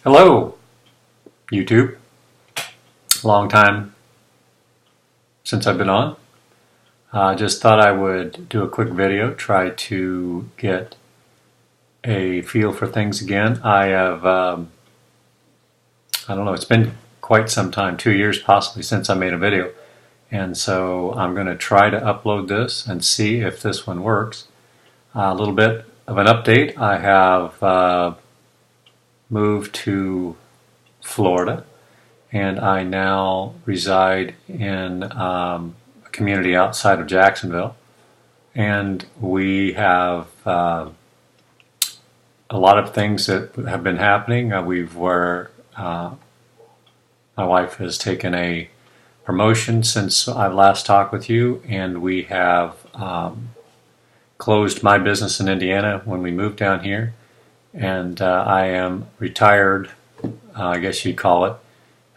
Hello, YouTube. Long time since I've been on. I just thought I would do a quick video, try to get a feel for things again. I have, I don't know, it's been quite some time, 2 years possibly, since I made a video. And so I'm going to try to upload this and see if this one works. A little bit of an update. I have moved to Florida, and I now reside in a community outside of Jacksonville. And we have a lot of things that have been happening. My wife has taken a promotion since I last talked with you, and we have closed my business in Indiana when we moved down here. And I am retired, I guess you'd call it,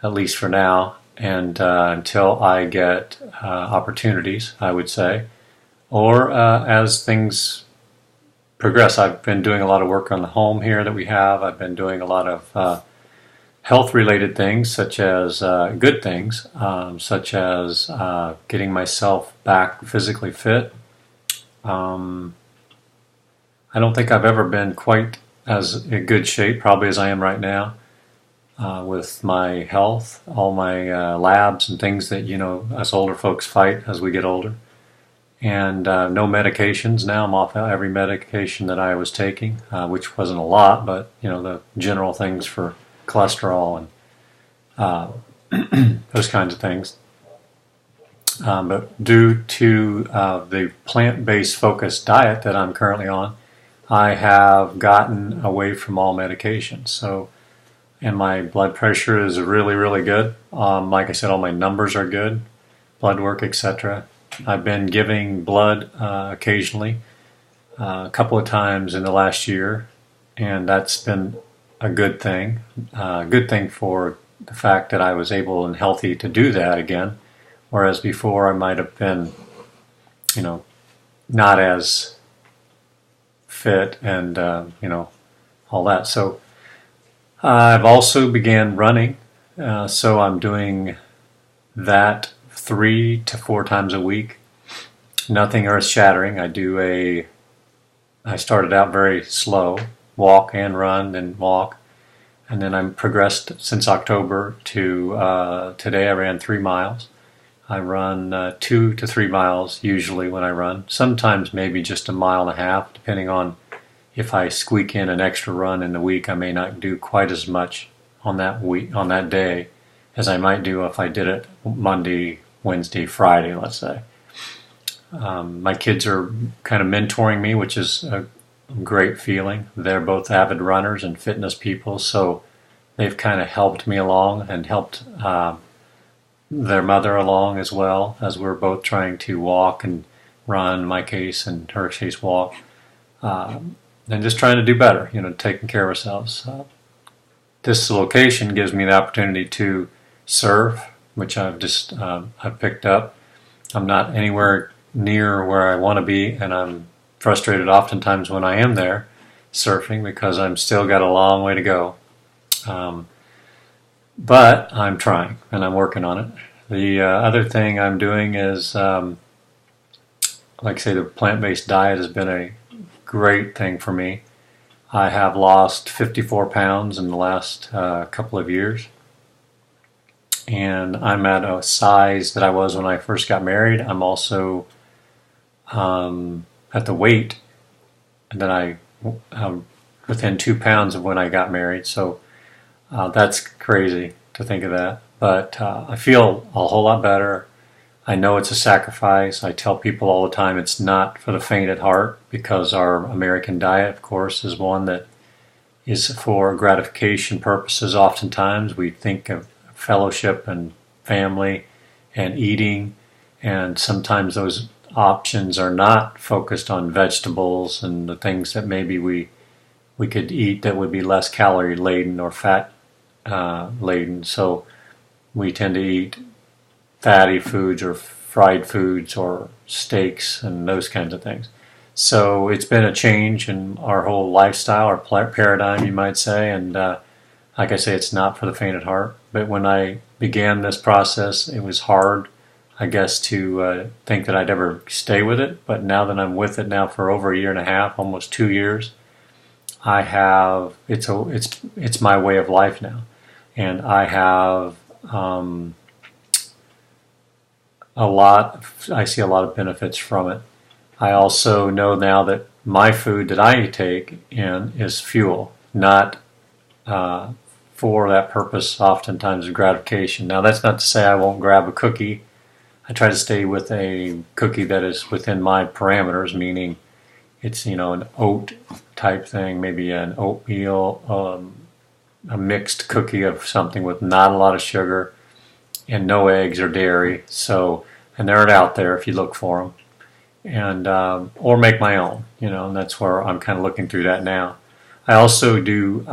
at least for now, and until I get opportunities, I would say, or as things progress. I've been doing a lot of work on the home here that we have. I've been doing a lot of health-related things, such as good things, such as getting myself back physically fit. I don't think I've ever been quite as in good shape, probably as I am right now, with my health, all my labs and things that, you know, us older folks fight as we get older. And no medications now. I'm off every medication that I was taking, which wasn't a lot, but, you know, the general things for cholesterol and those kinds of things. But due to the plant-based focused diet that I'm currently on, I have gotten away from all medications. So, and my blood pressure is really, really good. Like I said, all my numbers are good, blood work, etc. I've been giving blood occasionally, a couple of times in the last year, and that's been a good thing. A good thing for the fact that I was able and healthy to do that again, whereas before I might have been, you know, not as fit and you know, all that. So I've also began running, so I'm doing that 3 to 4 times a week. Nothing earth-shattering. I started out very slow, walk and run, then walk, and then I'm progressed since October to today. I ran 3 miles. I run 2 to 3 miles usually when I run. Sometimes maybe just a mile and a half, depending on if I squeak in an extra run in the week. I may not do quite as much on that week, on that day, as I might do if I did it Monday, Wednesday, Friday, let's say. My kids are kind of mentoring me, which is a great feeling. They're both avid runners and fitness people, so they've kind of helped me along and helped their mother along as well, as we're both trying to walk and run, in my case, and her case walk, and just trying to do better, you know, taking care of ourselves. This location gives me the opportunity to surf, which I've picked up. I'm not anywhere near where I want to be, and I'm frustrated oftentimes when I am there surfing because I'm still got a long way to go. But I'm trying, and I'm working on it. The other thing I'm doing is, like I say, the plant-based diet has been a great thing for me. I have lost 54 pounds in the last couple of years. And I'm at a size that I was when I first got married. I'm also at the weight that I within 2 pounds of when I got married. So that's crazy to think of that. But I feel a whole lot better. I know it's a sacrifice. I tell people all the time it's not for the faint at heart, because our American diet, of course, is one that is for gratification purposes. Oftentimes we think of fellowship and family and eating, and sometimes those options are not focused on vegetables and the things that maybe we could eat that would be less calorie laden or fat laden. So we tend to eat fatty foods or fried foods or steaks and those kinds of things. So it's been a change in our whole lifestyle, our paradigm, you might say, and Like I say, it's not for the faint at heart. But when I began this process, it was hard, I guess, to think that I'd ever stay with it. But now that I'm with it now for over a year and a half, almost 2 years, I have it's my way of life now, and I have I see a lot of benefits from it. I also know now that my food that I take in is fuel, not for that purpose, oftentimes of gratification. Now, that's not to say I won't grab a cookie. I try to stay with a cookie that is within my parameters, meaning it's, an oat type thing, maybe an oatmeal, a mixed cookie of something with not a lot of sugar and no eggs or dairy. And they're out there if you look for them, and or make my own, and that's where I'm kind of looking through that now. I also do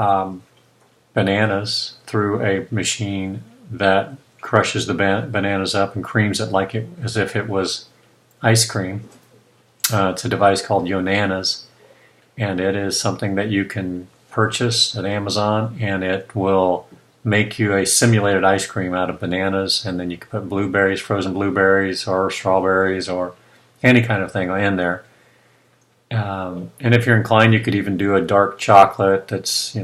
bananas through a machine that crushes the bananas up and creams it as if it was ice cream. It's a device called Yonanas, and it is something that you can purchase at Amazon, and it will make you a simulated ice cream out of bananas, and then you can put blueberries, frozen blueberries, or strawberries, or any kind of thing in there. And if you're inclined, you could even do a dark chocolate that's,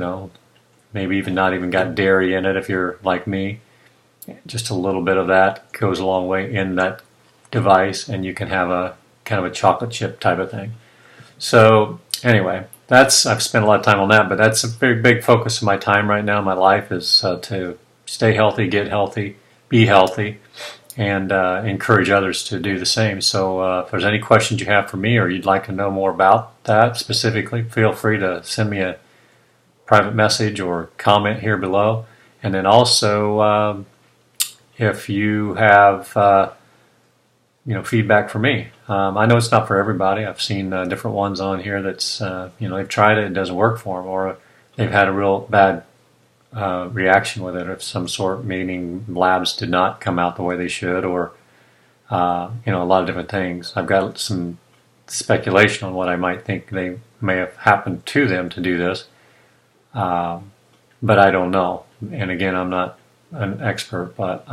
maybe even not even got dairy in it if you're like me. Just a little bit of that goes a long way in that device, and you can have a kind of a chocolate chip type of thing. So anyway, I've spent a lot of time on that, but that's a very big focus of my time right now in my life is to stay healthy, get healthy, be healthy, and encourage others to do the same. So if there's any questions you have for me or you'd like to know more about that specifically, feel free to send me a private message or comment here below. And then also, if you have feedback for me. I know it's not for everybody. I've seen different ones on here that's, they've tried it doesn't work for them, or they've had a real bad reaction with it of some sort, meaning labs did not come out the way they should, or, a lot of different things. I've got some speculation on what I might think they may have happened to them to do this, but I don't know. And again, I'm not an expert, but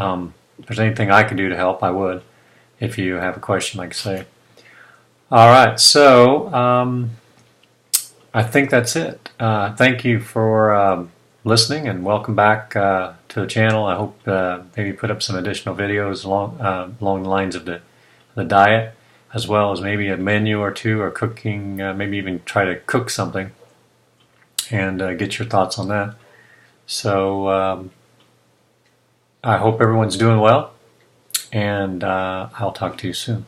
if there's anything I can do to help, I would. If you have a question, like I say. All right, so I think that's it. Thank you for listening, and welcome back to the channel. I hope maybe put up some additional videos along the lines of the diet, as well as maybe a menu or two, or cooking, maybe even try to cook something, and get your thoughts on that. So I hope everyone's doing well, and I'll talk to you soon.